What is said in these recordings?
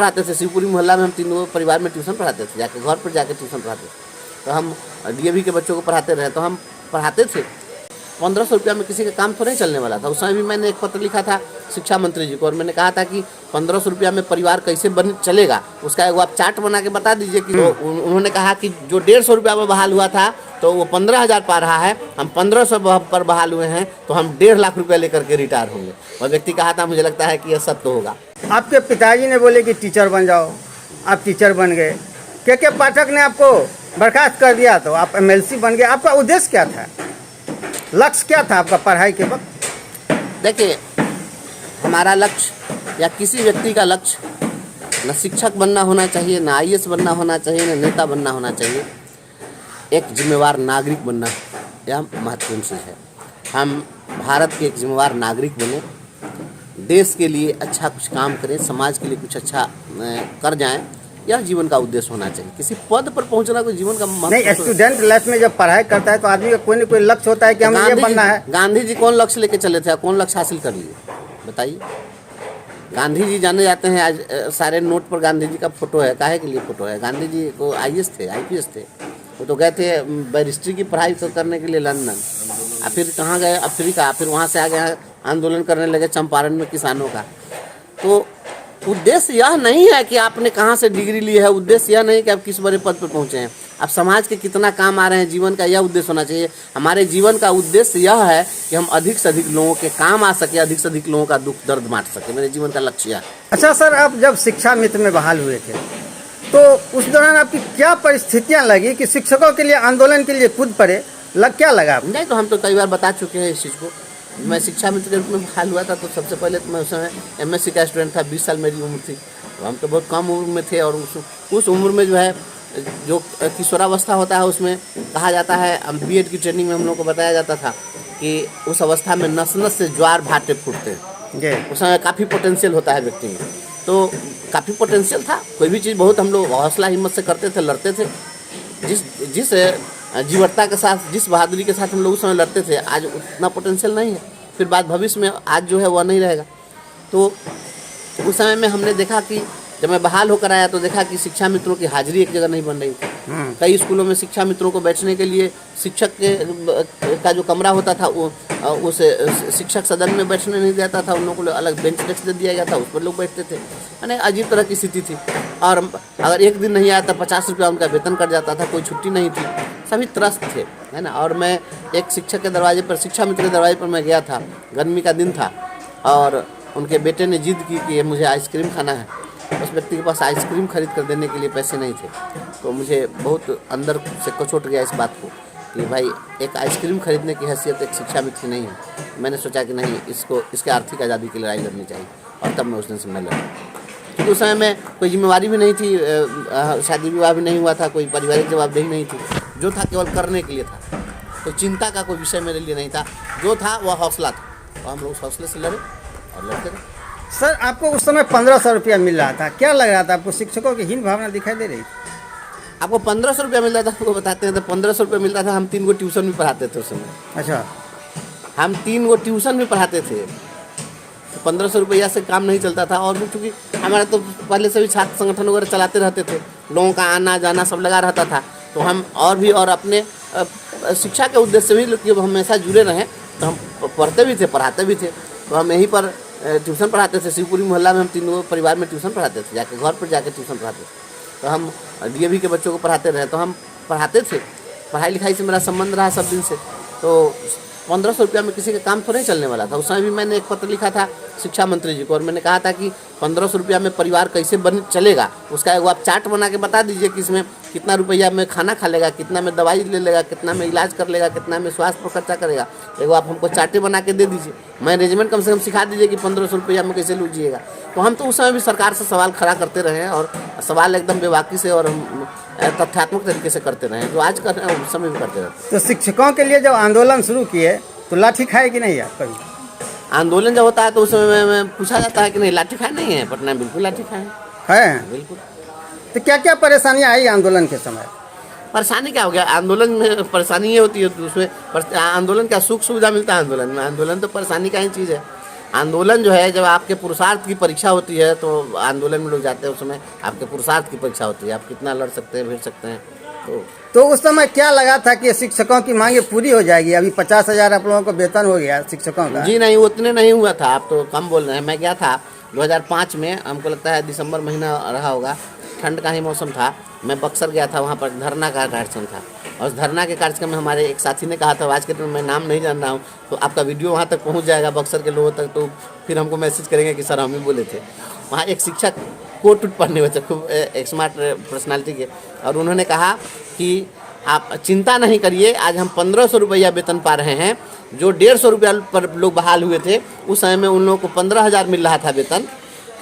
पढ़ाते थे, शिवपुरी मोहल्ला में हम तीनों परिवार में ट्यूशन पढ़ाते थे, जाके घर पर जाके ट्यूशन पढ़ाते थे। तो हम डीएवी के बच्चों को पढ़ाते रहे, तो हम पढ़ाते थे। 1500 रुपया में किसी का काम तो नहीं चलने वाला था। उस समय भी मैंने एक पत्र लिखा था शिक्षा मंत्री जी को, और मैंने कहा था कि 1500 रुपया में परिवार कैसे बन चलेगा, उसका एक आप चार्ट बना के बता दीजिए कि तो उन्होंने कहा कि जो 150 रुपया में बहाल हुआ था तो वो 15,000 पा रहा है, हम 1500 पर बहाल हुए हैं तो हम 1.5 लाख रुपया लेकर के रिटायर होंगे। वह व्यक्ति कहा था, मुझे लगता है कि यह सत्य होगा। आपके पिताजी ने बोले कि टीचर बन जाओ, आप टीचर बन गए। के पाठक ने आपको बर्खास्त कर दिया तो आप एमएलसी बन गए। आपका उद्देश्य क्या था, लक्ष्य क्या था आपका पढ़ाई के वक्त? देखिए, हमारा लक्ष्य या किसी व्यक्ति का लक्ष्य न शिक्षक बनना होना चाहिए, न आईएएस बनना होना चाहिए, न नेता बनना होना चाहिए। एक जिम्मेवार नागरिक बनना यह महत्वपूर्ण चीज़ है। हम भारत के एक जिम्मेवार नागरिक बने, देश के लिए अच्छा कुछ काम करें, समाज के लिए कुछ अच्छा कर जाएं, यह जीवन का उद्देश्य होना चाहिए। किसी पद पर पहुंचना कोई जीवन का नहीं। स्टूडेंट लाइफ में जब पढ़ाई करता है तो आदमी का कोई न कोई लक्ष्य होता है कि हमें ये बनना है। गांधी जी कौन लक्ष्य लेके चले थे, कौन लक्ष्य हासिल कर लिए, बताइए। गांधी जी जाने जाते हैं, आज सारे नोट पर गांधी जी का फोटो है। काहे के लिए फोटो है? गांधी जी को आईएएस थे, आईपीएस थे। वो तो गए थे बैरिस्ट्री की पढ़ाई तो करने के लिए लंदन, और फिर कहाँ गए? अफ्रीका। फिर वहाँ से आगे आंदोलन करने लगे चंपारण में किसानों का। तो उद्देश्य यह नहीं है कि आपने कहाँ से डिग्री ली है, उद्देश्य यह नहीं कि आप किस बड़े पद पर पहुँचे हैं, आप समाज के कितना काम आ रहे हैं, जीवन का यह उद्देश्य होना चाहिए। हमारे जीवन का उद्देश्य यह है कि हम अधिक से अधिक लोगों के काम आ सके, अधिक से अधिक लोगों का दुख दर्द बांट सके। मेरे जीवन का लक्ष्य है। अच्छा सर, आप जब शिक्षा मित्र में बहाल हुए थे तो उस दौरान आपकी क्या परिस्थितियाँ लगी कि शिक्षकों के लिए आंदोलन के लिए कूद पड़े? क्या लगा? नहीं, तो हम तो कई बार बता चुके हैं इस चीज़ को। मैं शिक्षा मित्र के रूप में बहाल हुआ था तो सबसे पहले तो मैं उस समय एमएससी का स्टूडेंट था, 20 साल मेरी उम्र थी। तो हम तो बहुत कम उम्र में थे, और उस उम्र में जो है जो किशोरावस्था होता है उसमें कहा जाता है, हम बीएड की ट्रेनिंग में हम लोग को बताया जाता था कि उस अवस्था में नस नस से ज्वार भाटे फूटते हैं। उस समय काफ़ी पोटेंशियल होता है व्यक्ति में, तो काफ़ी पोटेंशियल था। कोई भी चीज़ बहुत हम लोग हौसला हिम्मत से करते थे, लड़ते थे। जिस जीवटता के साथ, जिस बहादुरी के साथ हम लोग उस समय लड़ते थे, आज उतना पोटेंशियल नहीं है। फिर बात भविष्य में आज जो है वह नहीं रहेगा। तो उस समय में हमने देखा कि जब मैं बहाल होकर आया तो देखा कि शिक्षा मित्रों की हाजिरी एक जगह नहीं बन रही थी। कई स्कूलों में शिक्षा मित्रों को बैठने के लिए शिक्षक का जो कमरा होता था वो उस शिक्षक सदन में बैठने नहीं देता था, उन लोगों को अलग बेंच डेस्क दे दिया गया था, उस पर लोग बैठते थे। यानी अजीब तरह की स्थिति थी। और अगर एक दिन नहीं आया तो 50 रुपया उनका वेतन कट जाता था, कोई छुट्टी नहीं थी, सभी त्रस्त थे, है ना। और मैं एक शिक्षक के दरवाजे पर, शिक्षा मित्र के दरवाजे पर मैं गया था, गर्मी का दिन था, और उनके बेटे ने जिद की कि मुझे आइसक्रीम खाना है। उस व्यक्ति के पास आइसक्रीम खरीद कर देने के लिए पैसे नहीं थे। तो मुझे बहुत अंदर से कचोट गया इस बात को कि भाई एक आइसक्रीम खरीदने की हैसियत एक शिक्षा मित्र की नहीं है। मैंने सोचा कि नहीं, इसके आर्थिक आज़ादी की लड़ाई लड़नी चाहिए, और तब मैं उस दिन से मैं लड़ा। क्योंकि उस समय में कोई जिम्मेवारी भी नहीं थी, शादी विवाह भी नहीं हुआ था, कोई पारिवारिक जवाबदेही नहीं थी। जो था केवल करने के लिए था, तो चिंता का कोई विषय मेरे लिए नहीं था। जो था वह हौसला था, और हम लोग उस हौसले से लड़े और लड़ते रहे। सर, आपको उस समय 1500 रुपया मिल रहा था, क्या लग रहा था आपको? शिक्षकों की हीन भावना दिखाई दे रही? आपको 1500 रुपया मिल रहा था, आपको बताते हैं। तो 1500 रुपया मिलता था, हम 3 गो ट्यूशन भी पढ़ाते थे उस समय। अच्छा, हम 3 गो ट्यूशन भी पढ़ाते थे, तो 1500 रुपया से काम नहीं चलता था। और चूँकि हमारे तो पहले से भी छात्र संगठन वगैरह चलाते रहते थे, लोगों का आना जाना सब लगा रहता था, तो हम और अपने शिक्षा के उद्देश्य से भी हम हमेशा जुड़े रहें, तो हम पढ़ते भी थे, पढ़ाते भी थे। तो हम यहीं पर ट्यूशन पढ़ाते थे, शिवपुरी मोहल्ला में हम तीनों परिवार में ट्यूशन पढ़ाते थे, जाके घर पर जाके ट्यूशन पढ़ाते थे। तो हम डीएवी के बच्चों को पढ़ाते रहे, तो हम पढ़ाते थे। पढ़ाई लिखाई से मेरा संबंध रहा सब दिन से। तो 1500 रुपया में किसी का काम तो नहीं चलने वाला था। उस समय भी मैंने एक पत्र लिखा था शिक्षा मंत्री जी को, और मैंने कहा था कि 1500 रुपया में परिवार कैसे बन चलेगा, उसका एक आप चार्ट बना के बता दीजिए कि इसमें कितना रुपया में खाना खा लेगा, कितना में दवाई ले लेगा, कितना में इलाज कर लेगा, कितना में स्वास्थ्य पर खर्चा करेगा। एक आप हमको चार्टें बना के दे दीजिए, मैनेजमेंट कम से कम सिखा दीजिए कि 1500 रुपया में कैसे लूजिएगा। तो हम तो उस समय भी सरकार से सवाल खड़ा करते रहे हैं, और सवाल एकदम बेबाकी से और तथ्यात्मक तरीके से करते रहे, जो आज कर रहे हैं उस समय भी करते रहते। तो शिक्षकों के लिए जब आंदोलन शुरू किए तो लाठी खाए कि नहीं आप कभी? आंदोलन जब होता है तो उस समय में पूछा जाता है कि नहीं लाठी खाए नहीं है पटना, बिल्कुल लाठी खाए हैं, बिल्कुल। तो क्या क्या परेशानियाँ आई आंदोलन के समय? परेशानी क्या हो गया? आंदोलन में परेशानी ये होती है, तो उसमें आंदोलन क्या सुख सुविधा मिलता है आंदोलन में? आंदोलन तो परेशानी का ही चीज़ है। आंदोलन जो है, जब आपके पुरुषार्थ की परीक्षा होती है तो आंदोलन में लोग जाते हैं, उस समय आपके पुरुषार्थ की परीक्षा होती है, आप कितना लड़ सकते हैं, भिड़ सकते हैं। तो उस समय क्या लगा था कि शिक्षकों की मांगे पूरी हो जाएगी? अभी 50,000 आप लोगों को वेतन हो गया शिक्षकों का। जी नहीं, उतने नहीं हुआ था, आप तो कम बोल रहे हैं। मैं गया था 2005 में, हमको लगता है दिसंबर महीना रहा होगा, ठंड का ही मौसम था। मैं बक्सर गया था, वहाँ पर धरना का कार्यक्रम था, और उस धरना के कार्यक्रम में हमारे एक साथी ने कहा था, आज के दिन मैं नाम नहीं जान रहा हूँ, तो आपका वीडियो वहाँ तक पहुँच जाएगा बक्सर के लोगों तक, तो फिर हमको मैसेज करेंगे कि सर हम ही बोले थे। वहाँ एक शिक्षक कोट उट पढ़ने हुए थे, खूब एक स्मार्ट पर्सनालिटी के, और उन्होंने कहा कि आप चिंता नहीं करिए, आज हम 1500 रुपया वेतन पा रहे हैं। जो 150 रुपया पर लोग बहाल हुए थे, उस समय में उन लोगों को 15,000 मिल रहा था वेतन,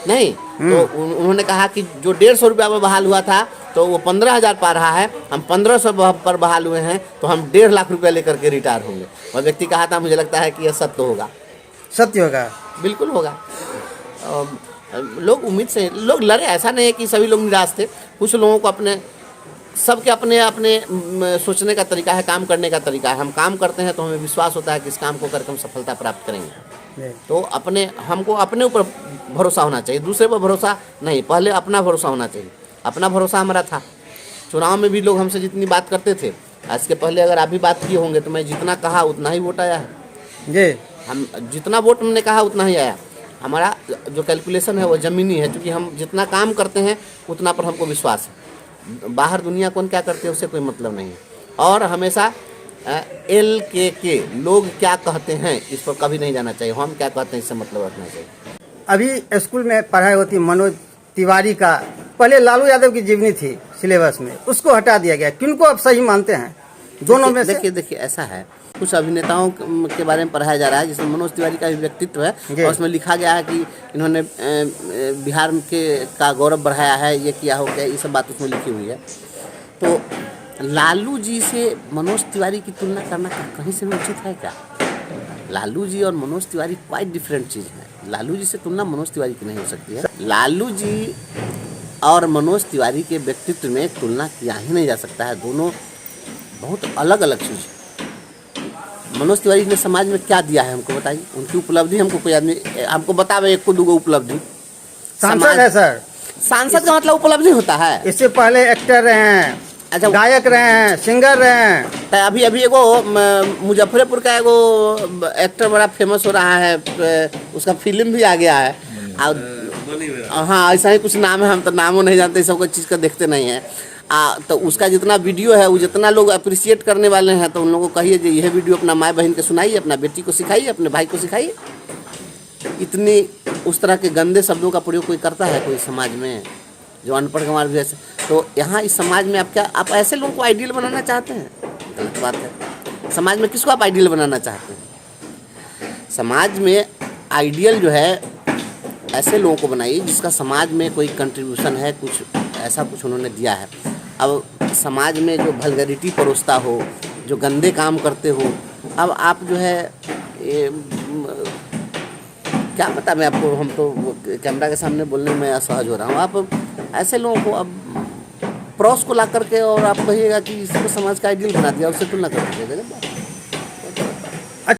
नहीं तो उन्होंने कहा कि जो 150 रुपया में बहाल हुआ था तो वो 15,000 पा रहा है, हम 1500 पर बहाल हुए हैं, तो हम 1.5 लाख रुपया लेकर के रिटायर होंगे। और व्यक्ति कहा था, मुझे लगता है कि यह सत्य होगा। सत्य होगा, बिल्कुल होगा। लोग उम्मीद से लोग लड़े, ऐसा नहीं है कि सभी लोग निराश थे। कुछ लोगों को अपने, सबके अपने अपने सोचने का तरीका है, काम करने का तरीका है। हम काम करते हैं तो हमें विश्वास होता है कि इस काम को करके हम सफलता प्राप्त करेंगे। तो हमको अपने ऊपर भरोसा होना चाहिए, दूसरे पर भरोसा नहीं, पहले अपना भरोसा होना चाहिए। अपना भरोसा हमारा था। चुनाव में भी लोग हमसे जितनी बात करते थे, इसके पहले अगर आप भी बात किए होंगे, तो मैं जितना कहा उतना ही वोट आया है जी। हम जितना वोट हमने कहा उतना ही आया। हमारा जो कैलकुलेशन है वो ज़मीनी है, क्योंकि हम जितना काम करते हैं उतना पर हमको विश्वास है। बाहर दुनिया कौन क्या करते हैं उससे कोई मतलब नहीं है। और हमेशा LKK लोग क्या कहते हैं इस पर कभी नहीं जाना चाहिए, हम क्या कहते हैं इससे मतलब रखना चाहिए। अभी स्कूल में पढ़ाई होती मनोज तिवारी का, पहले लालू यादव की जीवनी थी सिलेबस में, उसको हटा दिया गया। किनको आप सही मानते हैं दोनों में से? देखिए ऐसा है, कुछ अभिनेताओं के बारे में पढ़ाया जा रहा है, जिसमें मनोज तिवारी का भी व्यक्तित्व है, और उसमें लिखा गया है कि इन्होंने बिहार का गौरव बढ़ाया है, ये किया हो गया, ये सब बात उसमें लिखी हुई है। तो लालू जी से मनोज तिवारी की तुलना करना कहीं से भी उचित है क्या? लालू जी और मनोज तिवारी क्वाइट डिफरेंट चीज़ है। लालू जी से तुलना मनोज तिवारी की नहीं हो सकती है। लालू जी और मनोज तिवारी के व्यक्तित्व में तुलना किया ही नहीं जा सकता है, दोनों बहुत अलग अलग चीज़ है। मनोज तिवारी ने समाज में क्या दिया है हमको बताइए, उनकी उपलब्धि हमको कोई आदमी हमको बतावे एक को दूगो उपलब्धि। सांसद है सर, सांसद का मतलब उपलब्धि होता है। इससे पहले एक्टर रहे हैं, अच्छा गायक रहे हैं, सिंगर रहे हैं। अभी एगो मुजफ्फरपुर का एगो एक्टर बड़ा फेमस हो रहा है, उसका फिल्म भी आ गया है, हाँ ऐसा ही कुछ नाम है, हम तो नामों नहीं जानते, सब कोई चीज़ का देखते नहीं है। तो उसका जितना वीडियो है वो जितना लोग अप्रिशिएट करने वाले हैं, तो उन लोगों को कहिए कि यह वीडियो अपना माँ बहन के सुनाइए, अपना बेटी को सिखाइए, अपने भाई को सिखाइए। इतनी उस तरह के गंदे शब्दों का प्रयोग कोई करता है कोई समाज में, जो अनपढ़ गंवार भी ऐसे? तो यहाँ इस समाज में आप ऐसे लोगों को आइडियल बनाना चाहते हैं? गलत बात है। समाज में किसको आप आइडियल बनाना चाहते हैं? समाज में आइडियल जो है ऐसे लोगों को बनाइए जिसका समाज में कोई कंट्रीब्यूशन है, कुछ ऐसा कुछ उन्होंने दिया है। अब समाज में जो वल्गैरिटी परोसता हो, जो गंदे काम करते हो, अब आप जो है क्या पता, मैं आपको, हम तो कैमरा के सामने बोलने में असहज हो रहा हूँ। आप ऐसे लोगों को अब प्रॉस को ला करके और आप कहिएगा कि इसको समाज का आइडियल बना दिया, उससे तुलना कर दीजिएगा।